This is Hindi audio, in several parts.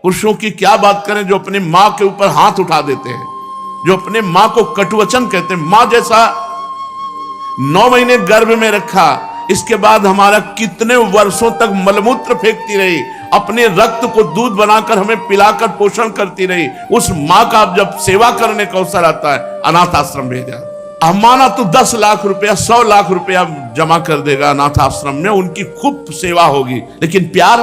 पुरुषों की क्या बात करें जो अपने मां के ऊपर हाथ उठा देते हैं, जो अपने मां को कटुवचन कहते हैं। मां जैसा 9 महीने गर्भ में रखा, इसके बाद हमारा कितने वर्षों तक मलमूत्र फेंकती रही, अपने रक्त को दूध बनाकर हमें पिलाकर पोषण करती रही। उस मां का जब सेवा करने का अवसर आता है, अनाथ आश्रम भेजा। माना तो 10 लाख रुपया 100 लाख रुपया जमा कर देगा अनाथ आश्रम में, उनकी खूब सेवा होगी, लेकिन प्यार,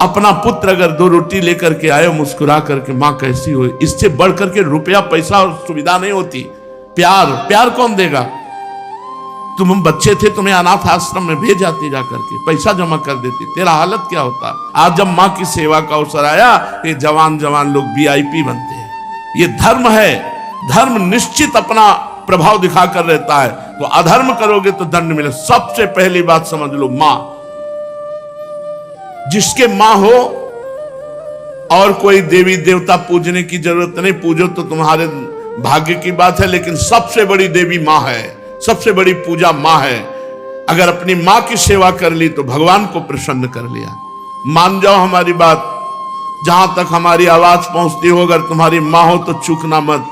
अपना पुत्र अगर 2 रोटी लेकर के आए मुस्कुरा करके, मां कैसी हो, इससे बढ़कर के रुपया पैसा और सुविधा नहीं होती। प्यार, प्यार कौन देगा? तुम बच्चे थे, तुम्हें अनाथ आश्रम में भेज जाती, जाकर के पैसा जमा कर देती, तेरा हालत क्या होता। आज जब मां की सेवा का अवसर आया, ये जवान जवान लोग VIP बनते हैं। ये धर्म है, धर्म निश्चित अपना प्रभाव दिखाकर रहता है। तो अधर्म करोगे तो दंड मिले। सबसे पहली बात समझ लो, मां, जिसके मां हो और कोई देवी देवता पूजने की जरूरत नहीं, पूजो तो तुम्हारे भाग्य की बात है, लेकिन सबसे बड़ी देवी मां है, सबसे बड़ी पूजा मां है। अगर अपनी मां की सेवा कर ली तो भगवान को प्रसन्न कर लिया। मान जाओ हमारी बात, जहां तक हमारी आवाज पहुंचती हो, अगर तुम्हारी मां हो तो चूकना मत।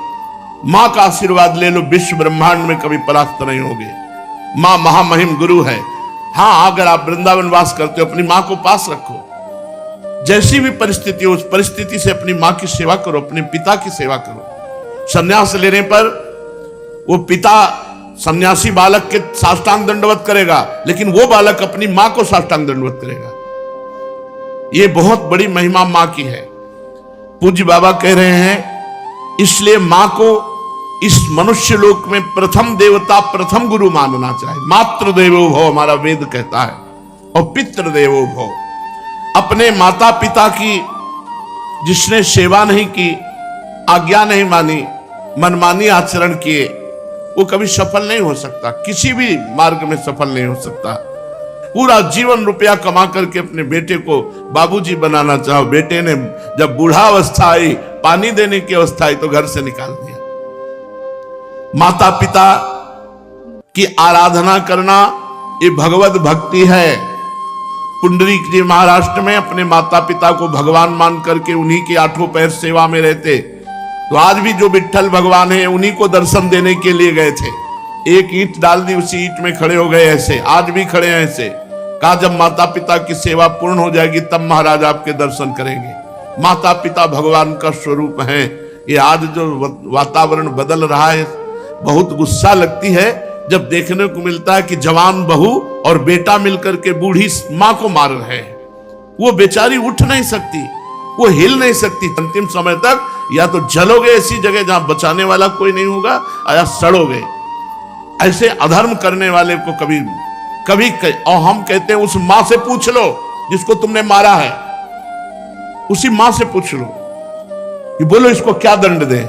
मां का आशीर्वाद ले लो, विश्व ब्रह्मांड में कभी परास्त नहीं होगे। मां महामहिम गुरु है। हाँ, अगर आप वृंदावन वास करते हो, अपनी मां को पास रखो। जैसी भी परिस्थिति हो, उस परिस्थिति से अपनी मां की सेवा करो, अपने पिता की सेवा करो। संन्यास लेने पर वो पिता सन्यासी बालक के साष्टांग दंडवत करेगा, लेकिन वो बालक अपनी मां को साष्टांग दंडवत करेगा। ये बहुत बड़ी महिमा मां की है। पूज्य बाबा कह रहे हैं, इसलिए मां को इस मनुष्य लोक में प्रथम देवता, प्रथम गुरु मानना चाहिए। मातृ देवो भव हमारा वेद कहता है, और पितृ देवो भव। अपने माता पिता की जिसने सेवा नहीं की, आज्ञा नहीं मानी, मनमानी आचरण किए, वो कभी सफल नहीं हो सकता, किसी भी मार्ग में सफल नहीं हो सकता। पूरा जीवन रुपया कमा करके अपने बेटे को बाबूजी बनाना चाहो, बेटे ने जब बूढ़ा अवस्था आई, पानी देने की अवस्था आई, तो घर से निकाल दिया। माता पिता की आराधना करना ये भगवत भक्ति है। पुंडरीक जी महाराष्ट्र में अपने माता पिता को भगवान मान करके उन्हीं के 8 पैर सेवा में रहते। तो आज भी जो विट्ठल भगवान है, उन्हीं को दर्शन देने के लिए गए थे। एक ईंट डाल दी, उसी ईंट में खड़े हो गए ऐसे, आज भी खड़े हैं ऐसे। कहा जब माता पिता की सेवा पूर्ण हो जाएगी तब महाराज आपके दर्शन करेंगे। माता पिता भगवान का स्वरूप है। ये आज जो वातावरण बदल रहा है, बहुत गुस्सा लगती है जब देखने को मिलता है कि जवान बहू और बेटा मिलकर के बूढ़ी मां को मार रहे हैं। वो बेचारी उठ नहीं सकती, वो हिल नहीं सकती। अंतिम समय तक या तो जलोगे ऐसी जगह जहां बचाने वाला कोई नहीं होगा, या सड़ोगे। ऐसे अधर्म करने वाले को कभी कभी और हम कहते हैं उस मां से पूछ लो जिसको तुमने मारा है, उसी मां से पूछ लो कि बोलो इसको क्या दंड दें,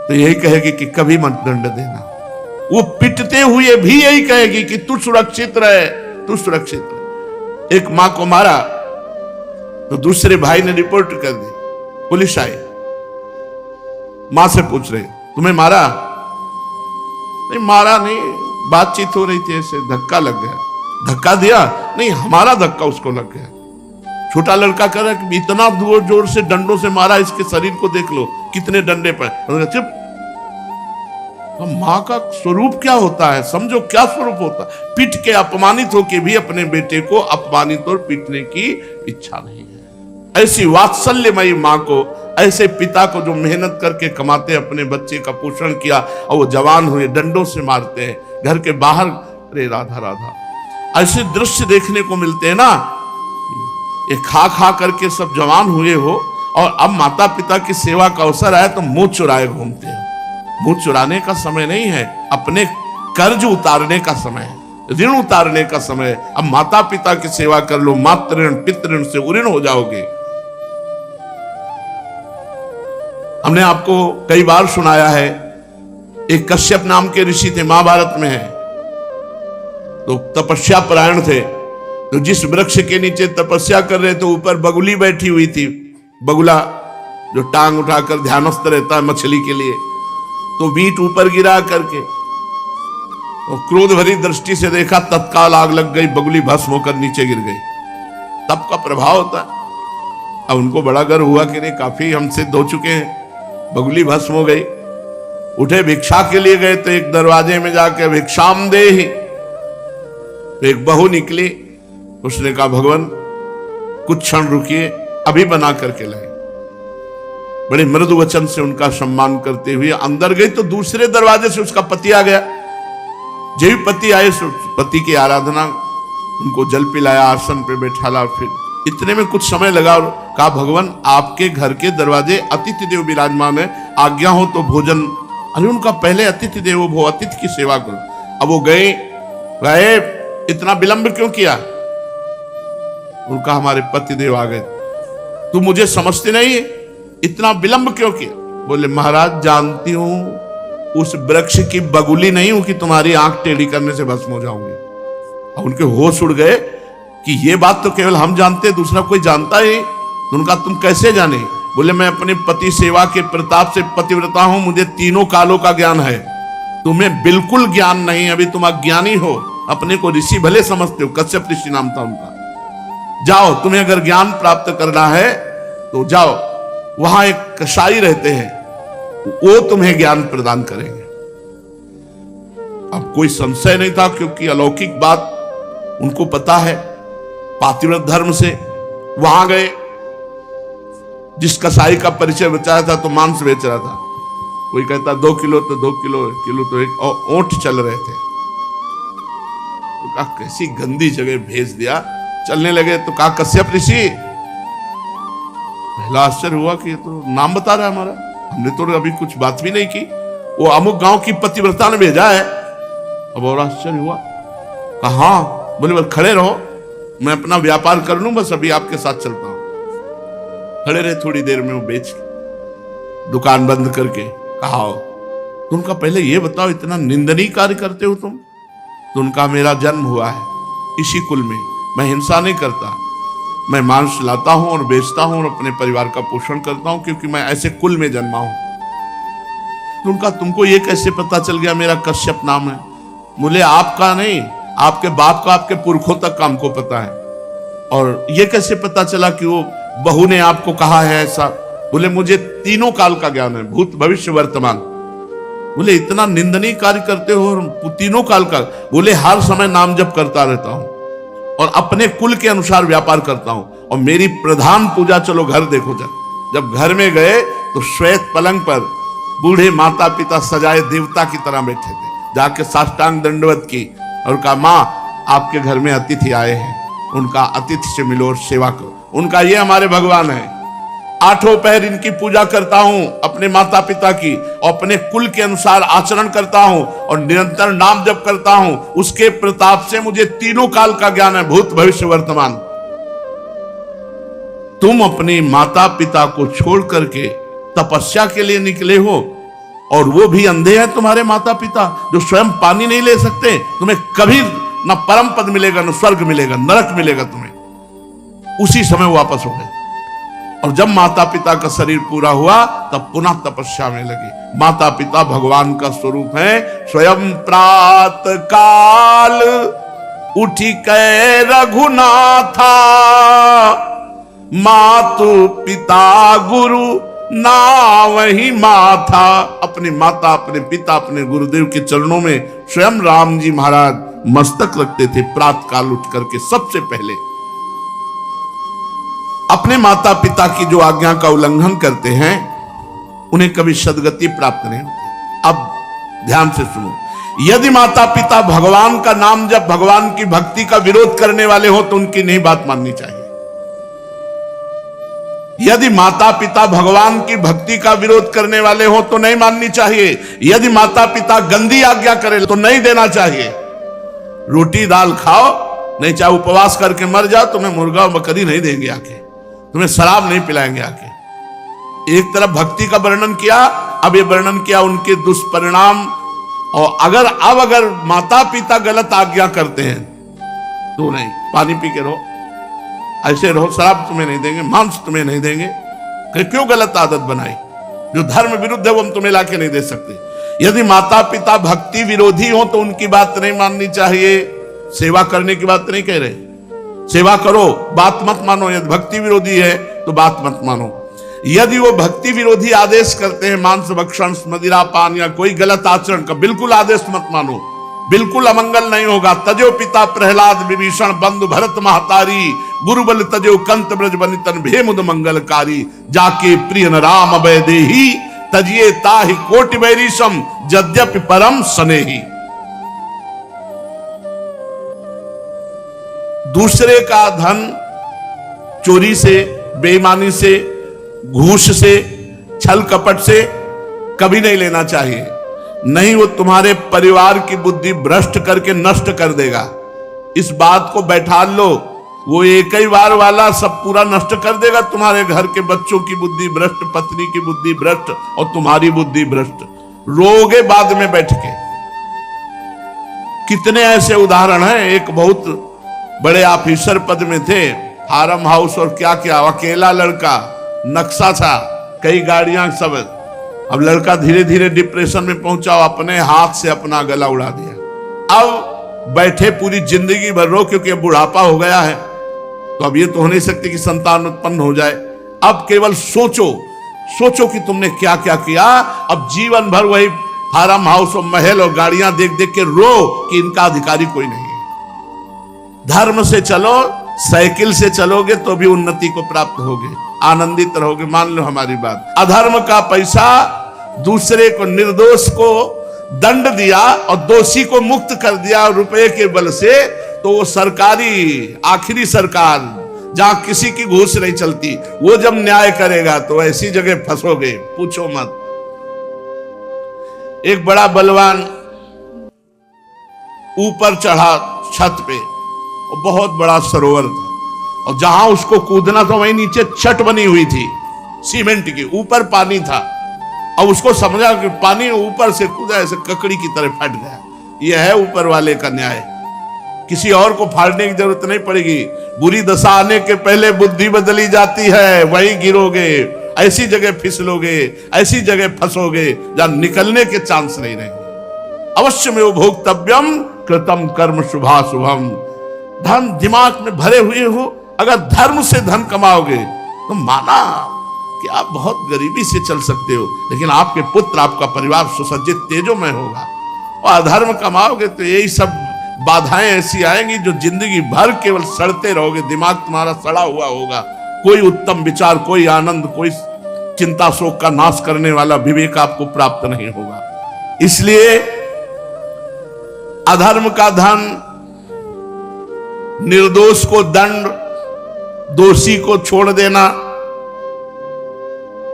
तो यही कहेगी कि कभी मत दंड देना। वो पिटते हुए भी यही कहेगी कि तू सुरक्षित रहे, तू सुरक्षित रहे। एक मां को मारा तो दूसरे भाई ने रिपोर्ट कर दी, पुलिस आई, मां से पूछ रहे तुम्हें मारा? नहीं मारा नहीं, बातचीत हो रही थी, ऐसे धक्का लग गया। धक्का दिया? नहीं, हमारा धक्का उसको लग गया। छोटा लड़का कह रहा है कि इतना जोर जोर से डंडों से मारा, इसके शरीर को देख लो कितने डंडे पर। चुप। तो मां का स्वरूप क्या होता है, समझो क्या स्वरूप होता है। पीट के अपमानित होकर भी अपने बेटे को अपमानित और पीटने की इच्छा नहीं है। ऐसी वात्सल्यमयी मां को, ऐसे पिता को जो मेहनत करके कमाते अपने बच्चे का पोषण किया और वो जवान हुए, डंडों से मारते हैं घर के बाहर। अरे राधा राधा, ऐसे दृश्य देखने को मिलते हैं ना। ये खा खा करके सब जवान हुए हो और अब माता पिता की सेवा का अवसर आए तो मुंह चुराए घूमते हो। मुंह चुराने का समय नहीं है, अपने कर्ज उतारने का समय है, ऋण उतारने का समय है। अब माता पिता की सेवा कर लो, मातृ ऋण पितृ ऋण से उऋण हो जाओगे। हमने आपको कई बार सुनाया है, एक कश्यप नाम के ऋषि थे, महाभारत में है। तो तपस्या परायण थे, तो जिस वृक्ष के नीचे तपस्या कर रहे थे ऊपर बगुली बैठी हुई थी। बगुला जो टांग उठाकर ध्यानस्थ रहता है मछली के लिए, तो बीट ऊपर गिरा करके तो क्रोध भरी दृष्टि से देखा, तत्काल आग लग गई, बगुली भस्म होकर नीचे गिर गई। तप का प्रभाव होता है। अब उनको बड़ा गर्व हुआ कि नहीं, काफी हम सिद्ध हो चुके हैं, बगुली भस्म हो गई। उठे भिक्षा के लिए गए तो एक दरवाजे में जाके भिक्षाम दे ही, तो एक बहू निकली। उसने कहा भगवान कुछ क्षण रुकिए, अभी बना करके लाए। बड़े मृदु वचन से उनका सम्मान करते हुए अंदर गई तो दूसरे दरवाजे से उसका पति आ गया। जब भी पति आए पति की आराधना, उनको जल पिलाया, आसन पे बैठाला। फिर इतने में कुछ समय लगा और कहा भगवान आपके घर के दरवाजे अतिथि देव विराजमान है, आज्ञा हो तो भोजन। अरे उनका पहले अतिथि देवो भव, अतिथि की सेवा करो। अब वो गए, इतना विलंब क्यों किया? उनका हमारे पति देव आ गए, तू मुझे समझती नहीं है, इतना विलंब क्यों किया? बोले महाराज जानती हूं उस वृक्ष की बगुली नहीं हूं कि तुम्हारी आंख टेढ़ी करने से भस्म हो जाऊंगी। अब उनके होश उड़ गए कि ये बात तो केवल हम जानते, दूसरा कोई जानता ही। उनका तुम कैसे जाने? बोले मैं अपने पति सेवा के प्रताप से पतिव्रता हूं, मुझे तीनों कालों का ज्ञान है, तुम्हें बिल्कुल ज्ञान नहीं। अभी तुम अज्ञानी हो, अपने को ऋषि भले समझते हो, कश्यप ऋषि नाम था उनका। जाओ, तुम्हें अगर ज्ञान प्राप्त करना है तो जाओ, वहां एक कसाई रहते हैं, वो तुम्हें ज्ञान प्रदान करेंगे। अब कोई संशय नहीं था, क्योंकि अलौकिक बात उनको पता है। पातिव्रत धर्म से वहां गए, जिस कसाई का परिचय बचाया था तो मांस बेच रहा था। कोई कहता 2 किलो तो 2 किलो, किलो तो एक, और ऊंट चल रहे थे। तो कहा कैसी गंदी जगह भेज दिया। चलने लगे तो कहा कश्यप ऋषि। पहला आश्चर्य हुआ कि ये तो नाम बता रहा है हमारा, हमने तो अभी कुछ बात भी नहीं की, वो अमुक गांव की पतिव्रता ने भेजा है। अब और आश्चर्य हुआ। कहा हाँ। बोले बस खड़े रहो, मैं अपना व्यापार कर लूं, बस अभी आपके साथ चलता हूं। खड़े रहे, थोड़ी देर में वो बेच दुकान बंद करके कहा तो उनका पहले ये बताओ इतना निंदनीय कार्य करते हो तुम? तो उनका मेरा जन्म हुआ है इसी कुल में, मैं हिंसा नहीं करता, मैं मांस लाता हूं और बेचता हूं और अपने परिवार का पोषण करता हूं, क्योंकि मैं ऐसे कुल में जन्मा हूं। तो उनका तुमको ये कैसे पता चल गया मेरा कश्यप नाम है? बोले आपका नहीं, आपके बाप का, आपके पुरखों तक का हमको पता है। और ये कैसे पता चला कि वो बहू ने आपको कहा है ऐसा? बोले मुझे तीनों काल का ज्ञान है, भूत भविष्य वर्तमान। बोले इतना निंदनीय कार्य करते हो और तीनों काल का? बोले हर समय नाम जप करता रहता हूं और अपने कुल के अनुसार व्यापार करता हूं, और मेरी प्रधान पूजा, चलो घर देखो। जब घर में गए तो श्वेत पलंग पर बूढ़े माता पिता सजाए देवता की तरह बैठे थे। जाके साष्टांग दंडवत की और कहा मां आपके घर में अतिथि आए हैं, उनका अतिथि से मिलो और सेवा करो। उनका ये हमारे भगवान है, 8 पहर इनकी पूजा करता हूं, अपने माता पिता की, और अपने कुल के अनुसार आचरण करता हूं और निरंतर नाम जप करता हूं। उसके प्रताप से मुझे तीनों काल का ज्ञान है, भूत भविष्य वर्तमान। तुम अपने माता पिता को छोड़ करके तपस्या के लिए निकले हो, और वो भी अंधे हैं तुम्हारे माता पिता, जो स्वयं पानी नहीं ले सकते। तुम्हें कभी न परम पद मिलेगा, न स्वर्ग मिलेगा, नरक मिलेगा तुम्हें। उसी समय वापस हो गए, और जब माता पिता का शरीर पूरा हुआ तब पुनः तपस्या में लगे। माता पिता भगवान का स्वरूप है। स्वयं प्रात काल उठी कै रघुनाथा, मातु पिता गुरु ना वही माथा। अपने माता, अपने पिता, अपने गुरुदेव के चरणों में स्वयं राम जी महाराज मस्तक रखते थे। प्रात काल उठ करके सबसे पहले अपने माता पिता की जो आज्ञा का उल्लंघन करते हैं उन्हें कभी सदगति प्राप्त नहीं होती। अब ध्यान से सुनो, यदि माता पिता भगवान का नाम जब भगवान की भक्ति का विरोध करने वाले हो तो उनकी नहीं बात माननी चाहिए। यदि माता पिता भगवान की भक्ति का विरोध करने वाले हो तो नहीं माननी चाहिए। यदि माता पिता गंदी आज्ञा करे तो नहीं देना चाहिए। रोटी दाल खाओ, नहीं चाहे उपवास करके मर जाओ, तुम्हें मुर्गा और बकरी नहीं देंगे आके, तुम्हें शराब नहीं पिलाएंगे आके। एक तरफ भक्ति का वर्णन किया, अब ये वर्णन किया उनके दुष्परिणाम। और अगर माता पिता गलत आज्ञा करते हैं तो नहीं, पानी पी के रहो, ऐसे रहो, शराब तुम्हें नहीं देंगे, मांस तुम्हें नहीं देंगे। क्यों गलत आदत बनाई? जो धर्म विरुद्ध है वो हम तुम्हें लाके नहीं दे सकते। यदि माता पिता भक्ति विरोधी हो तो उनकी बात नहीं माननी चाहिए। सेवा करने की बात नहीं कह रहे, सेवा करो, बात मत मानो। यदि भक्ति विरोधी है तो बात मत मानो। यदि वो भक्ति विरोधी आदेश करते हैं, मांस भक्षण, मदिरा पान या कोई गलत आचरण का, बिल्कुल आदेश मत मानो, बिल्कुल अमंगल नहीं होगा। तजो पिता प्रहलाद विभीषण, बंधु भरत महतारी, गुरुबल तजो कंत ब्रज बनितन भेमुद मंगलकारी। जाके प्रिय न राम अभय देही, तजिए ताहि कोटि बैरीशम, यद्यपि परम स्नेही। दूसरे का धन चोरी से, बेईमानी से, घूस से, छल कपट से कभी नहीं लेना चाहिए। नहीं, वो तुम्हारे परिवार की बुद्धि भ्रष्ट करके नष्ट कर देगा। इस बात को बैठा लो, वो एक ही बार वाला सब पूरा नष्ट कर देगा। तुम्हारे घर के बच्चों की बुद्धि भ्रष्ट, पत्नी की बुद्धि भ्रष्ट और तुम्हारी बुद्धि भ्रष्ट। रोगे बाद में बैठ के। कितने ऐसे उदाहरण हैं। एक बहुत बड़े ऑफिसर पद में थे, फार्म हाउस और क्या क्या, अकेला लड़का, नक्शा था, कई गाड़ियां सब। अब लड़का धीरे धीरे डिप्रेशन में पहुंचा, अपने हाथ से अपना गला उड़ा दिया। अब बैठे पूरी जिंदगी भर रो, क्योंकि अब बुढ़ापा हो गया है, तो अब ये तो हो नहीं सकती कि संतान उत्पन्न हो जाए। अब केवल सोचो, सोचो कि तुमने क्या क्या किया। अब जीवन भर वही फार्म हाउस और महल और गाड़ियां देख देख के रो कि इनका अधिकारी कोई नहीं है। धर्म से चलो, साइकिल से चलोगे तो भी उन्नति को प्राप्त होगे, आनंदित रहोगे। मान लो हमारी बात। अधर्म का पैसा दूसरे को, निर्दोष को दंड दिया और दोषी को मुक्त कर दिया रुपए के बल से, तो वो सरकारी, आखिरी सरकार जहां किसी की घूस नहीं चलती, वो जब न्याय करेगा तो ऐसी जगह फंसोगे, पूछो मत। एक बड़ा बलवान ऊपर चढ़ा छत पे, और बहुत बड़ा सरोवर था, और जहां उसको कूदना था वहीं नीचे छत बनी हुई थी सीमेंट की, ऊपर पानी था। अब उसको समझा कि पानी ऊपर से कूदा, ऐसे ककड़ी की तरह फट गया। यह है ऊपर वाले का न्याय। किसी और को फाड़ने की जरूरत नहीं पड़ेगी। बुरी दशा आने के पहले बुद्धि बदली जाती है, वहीं गिरोगे, ऐसी जगह फिसलोगे, ऐसी जगह फंसोगे जहां निकलने के चांस नहीं रहेंगे। अवश्य में भोक्तव्यम कृतम कर्म शुभाशुभम। धन दिमाग में भरे हुए हो, अगर धर्म से धन कमाओगे तो माना कि आप बहुत गरीबी से चल सकते हो, लेकिन आपके पुत्र, आपका परिवार सुसज्जित तेजोमय होगा। और अधर्म कमाओगे तो यही सब बाधाएं ऐसी आएंगी जो जिंदगी भर केवल सड़ते रहोगे। दिमाग तुम्हारा सड़ा हुआ होगा, कोई उत्तम विचार, कोई आनंद, कोई चिंता शोक का नाश करने वाला विवेक आपको प्राप्त नहीं होगा। इसलिए अधर्म का धन, निर्दोष को दंड, दोषी को छोड़ देना,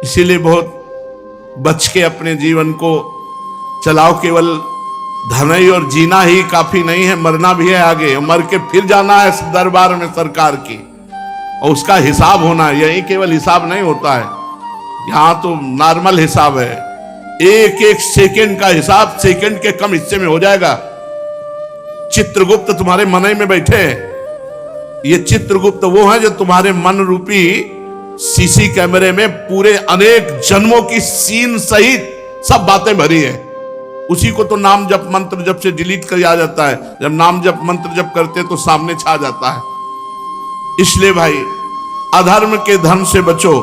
इसीलिए बहुत बच के अपने जीवन को चलाओ। केवल धन ही और जीना ही काफी नहीं है, मरना भी है आगे। मर के फिर जाना है इस दरबार में सरकार की, और उसका हिसाब होना है। यही केवल हिसाब नहीं होता है, यहां तो नॉर्मल हिसाब है। एक एक सेकंड का हिसाब सेकंड के कम हिस्से में हो जाएगा। चित्रगुप्त तुम्हारे मन में बैठे हैं। ये चित्रगुप्त वो है जो तुम्हारे मन रूपी सीसी कैमरे में पूरे अनेक जन्मों की सीन सहित सब बातें भरी है। उसी को तो नाम जप मंत्र जप से डिलीट कर आ जाता है। जब नाम जप मंत्र जप करते तो सामने छा जाता है। इसलिए भाई, अधर्म के धन से बचो,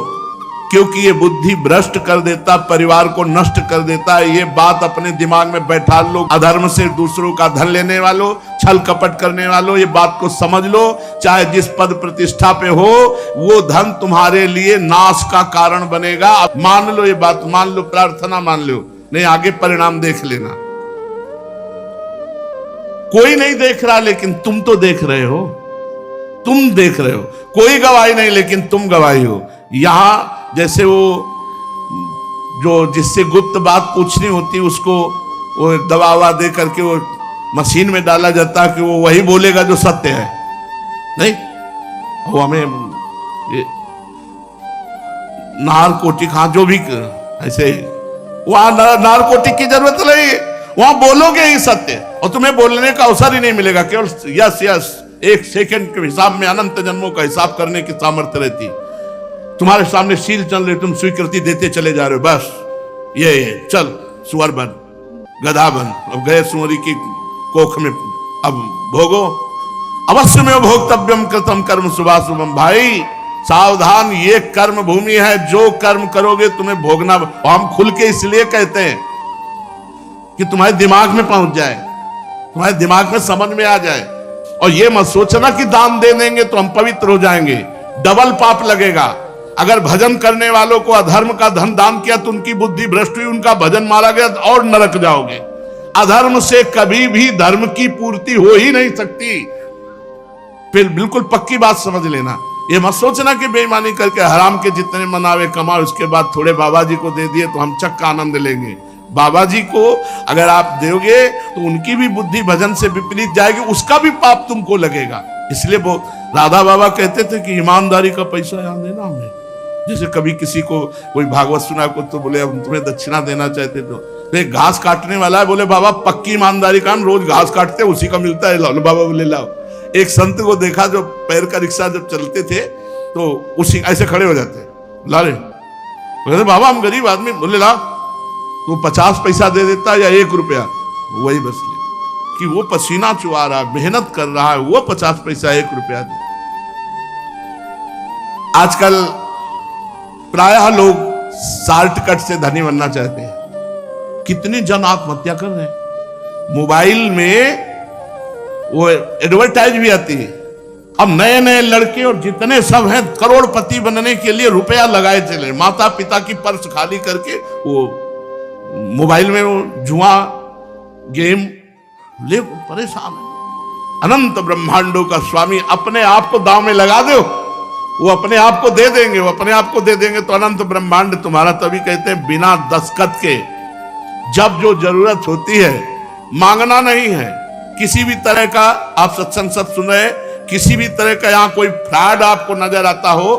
क्योंकि ये बुद्धि भ्रष्ट कर देता, परिवार को नष्ट कर देता है। ये बात अपने दिमाग में बैठा लो। अधर्म से दूसरों का धन लेने वालों, छल कपट करने वालों, ये बात को समझ लो। चाहे जिस पद प्रतिष्ठा पे हो, वो धन तुम्हारे लिए नाश का कारण बनेगा। मान लो ये बात, मान लो, प्रार्थना मान लो, नहीं आगे परिणाम देख लेना। कोई नहीं देख रहा, लेकिन तुम तो देख रहे हो। तुम देख रहे हो, कोई गवाही नहीं, लेकिन तुम गवाही हो। यहां जैसे वो जो जिससे गुप्त बात पूछनी होती, उसको वो दवा दे करके वो मशीन में डाला जाता है कि वो वही बोलेगा जो सत्य है। नहीं, वो हमें नारकोटिक, हाँ जो भी ऐसे, वहां नारकोटिक की जरूरत नहीं है। वहां बोलोगे ही सत्य, और तुम्हें बोलने का अवसर ही नहीं मिलेगा। केवल यस यस, एक सेकंड के हिसाब में अनंत जन्मों का हिसाब करने की सामर्थ्य रहती। तुम्हारे सामने सील चल रहे, तुम स्वीकृति देते चले जा रहे हो। बस ये चल सुअर बन, गधा बन, अब गए सुअरी की कोख में, अब भोगो। अवश्य में भोक्तव्यम कृतम कर्म शुभाशुभम। भाई सावधान, ये कर्म भूमि है, जो कर्म करोगे तुम्हें भोगना। हम खुल के इसलिए कहते हैं कि तुम्हारे दिमाग में पहुंच जाए, तुम्हारे दिमाग में समझ में आ जाए। और ये मत सोचना कि दान दे देंगे तो हम पवित्र हो जाएंगे, डबल पाप लगेगा। अगर भजन करने वालों को अधर्म का धन दान किया तो उनकी बुद्धि भ्रष्ट हुई, उनका भजन मारा गया तो और नरक जाओगे। अधर्म से कभी भी धर्म की पूर्ति हो ही नहीं सकती। फिर बिल्कुल पक्की बात समझ लेना। ये मत सोचना कि बेईमानी करके हराम के जितने मनावे कमाओ, उसके बाद थोड़े बाबा जी को दे दिए तो हम चक्का आनंद लेंगे। बाबा जी को अगर आप दोगे तो उनकी भी बुद्धि भजन से विपरीत जाएगी, उसका भी पाप तुमको लगेगा। इसलिए वो राधा बाबा कहते थे कि ईमानदारी का पैसा यहाँ देना हमें। जैसे कभी किसी को कोई भागवत सुना को तो बोले हम तुम्हें दक्षिणा देना चाहते, तो एक घास काटने वाला है, बोले बाबा पक्की ईमानदारी का, हम रोज घास काटते हैं, उसी का मिलता है, लाओ। बाबा बोले लाओ। एक संत को देखा जो पैर का रिक्शा जब चलते थे तो उसी ऐसे खड़े हो जाते, ला रहे। बोले बाबा हम गरीब आदमी, बोले ला। तो 50 पैसा दे देता या 1 रुपया, वही बस ले कि वो पसीना चुआ रहा है, मेहनत कर रहा है, वो 50 पैसा 1 रुपया दे। आजकल प्रायः लोग शॉर्टकट से धनी बनना चाहते हैं। कितनी जन आत्महत्या कर रहे हैं। मोबाइल में वो एडवर्टाइज भी आती है, अब नए नए लड़के और जितने सब हैं करोड़पति बनने के लिए रुपया लगाए चले, माता पिता की पर्स खाली करके वो मोबाइल में वो जुआ गेम ले परेशान है। अनंत ब्रह्मांडों का स्वामी अपने आप को दांव में लगा दो, वो अपने आप को दे देंगे, वो अपने आप को दे देंगे तो अनंत ब्रह्मांड तुम्हारा। तभी कहते हैं बिना दस्तखत के जब जो जरूरत होती है, मांगना नहीं है। किसी भी तरह का आप सत्संग सब सुन रहे, किसी भी तरह का यहाँ कोई फ्रॉड आपको नजर आता हो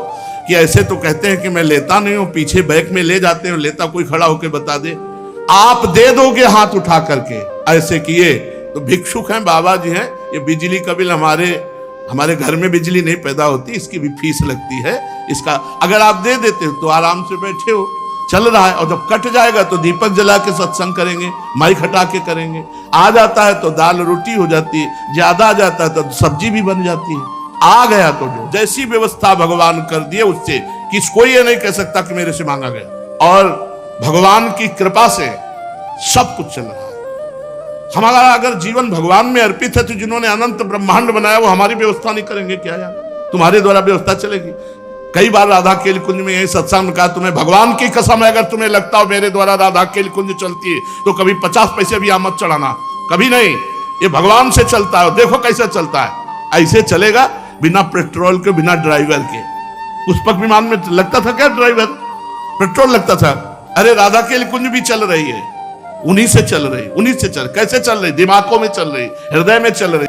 कि ऐसे तो कहते हैं कि मैं लेता नहीं हूं, पीछे बैग में ले जाते हो, लेता कोई खड़ा होकर बता दे, आप दे दोगे हाथ उठा करके। ऐसे किए तो भिक्षुक हैं, बाबा जी हैं। ये बिजली का बिल हमारे घर में बिजली नहीं पैदा होती, इसकी भी फीस लगती है। इसका अगर आप दे देते हो तो आराम से बैठे हो, चल रहा है। और जब कट जाएगा तो दीपक जला के सत्संग करेंगे, माइक हटा के करेंगे। आ जाता है तो दाल रोटी हो जाती है, ज्यादा आ जाता है तो सब्जी भी बन जाती है। आ गया तो जो जैसी व्यवस्था भगवान कर दिए उससे कोई ये नहीं कह सकता कि मेरे से मांगा गया। और भगवान की कृपा से सब कुछ चल रहा है। हमारा अगर जीवन भगवान में अर्पित है तो जिन्होंने अनंत ब्रह्मांड बनाया वो हमारी व्यवस्था नहीं करेंगे क्या यार? तुम्हारे द्वारा व्यवस्था चलेगी। कई बार राधा केल कुंज में यही सत्संग में कहा, तुम्हें भगवान की कसम है अगर तुम्हें लगता हो मेरे द्वारा राधा केल कुंज चलती है तो कभी 50 पैसे भी आमद चढ़ाना, कभी नहीं। ये भगवान से चलता है, देखो कैसे चलता है। ऐसे चलेगा बिना पेट्रोल के, बिना ड्राइवर के। पुष्पक विमान में लगता था क्या ड्राइवर? पेट्रोल लगता था। अरे राधा केल कुंज भी चल रही है, उन्हीं से चल रही, उन्हीं से चल। कैसे चल रही? दिमागों में चल रही, हृदय में चल रही।